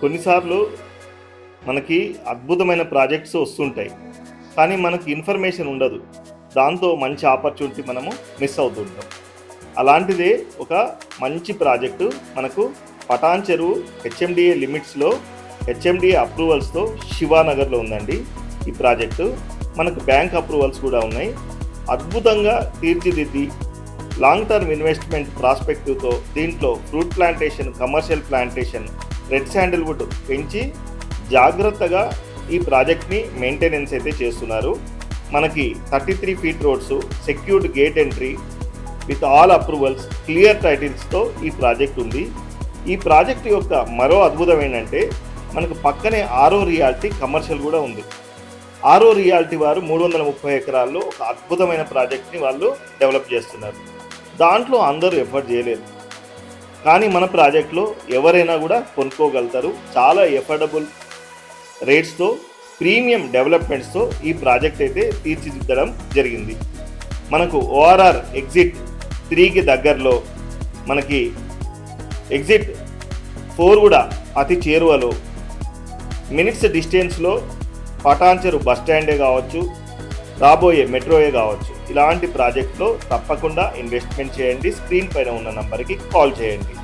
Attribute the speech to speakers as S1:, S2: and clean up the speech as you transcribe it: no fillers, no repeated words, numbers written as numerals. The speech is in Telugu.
S1: కొన్నిసార్లు మనకి అద్భుతమైన ప్రాజెక్ట్స్ వస్తుంటాయి, కానీ మనకు ఇన్ఫర్మేషన్ ఉండదు. దాంతో మంచి ఆపర్చునిటీ మనము మిస్ అవుతుంటాం. అలాంటిదే ఒక మంచి ప్రాజెక్టు మనకు పటాన్ చెరువు హెచ్ఎండిఏ లిమిట్స్లో హెచ్ఎండిఏ అప్రూవల్స్తో శివానగర్లో ఉందండి. ఈ ప్రాజెక్టు మనకు బ్యాంక్ అప్రూవల్స్ కూడా ఉన్నాయి. అద్భుతంగా తీర్చిదిద్ది లాంగ్ టర్మ్ ఇన్వెస్ట్మెంట్ ప్రాస్పెక్టివ్తో దీంట్లో fruit plantation, commercial plantation, red sandalwood పెంచి జాగ్రత్తగా ఈ ప్రాజెక్ట్ని మెయింటెనెన్స్ అయితే చేస్తున్నారు. మనకి 33 feet roads, secured gate entry with all approvals, clear టైటిల్స్తో ఈ ప్రాజెక్ట్ ఉంది. ఈ ప్రాజెక్ట్ యొక్క మరో అద్భుతం ఏంటంటే మనకు పక్కనే ఆరో రియాలిటీ కమర్షియల్ కూడా ఉంది. ఆరో రియాలిటీ వారు 330 ఎకరాల్లో ఒక అద్భుతమైన ప్రాజెక్ట్ని వాళ్ళు డెవలప్ చేస్తున్నారు. దాంట్లో అందరూ ఎఫర్ట్ చేయలేరు, కానీ మన ప్రాజెక్ట్లో ఎవరైనా కూడా కొనుక్కోగలుగుతారు. చాలా ఎఫర్డబుల్ రేట్స్తో, ప్రీమియం డెవలప్మెంట్స్తో ఈ ప్రాజెక్ట్ అయితే తీర్చిదిద్దడం జరిగింది. మనకు ఓఆర్ఆర్ ఎగ్జిట్ 3కి దగ్గరలో, మనకి ఎగ్జిట్ 4 కూడా అతి చేరువలో, మినిట్స్ డిస్టెన్స్లో పటాన్ చెరువు బస్ స్టాండే కావచ్చు, రాబోయే మెట్రోయే కావచ్చు. ఇలాంటి ప్రాజెక్ట్లో తప్పకుండా ఇన్వెస్ట్మెంట్ చేయండి. స్క్రీన్ పైన ఉన్న నంబర్కి కాల్ చేయండి.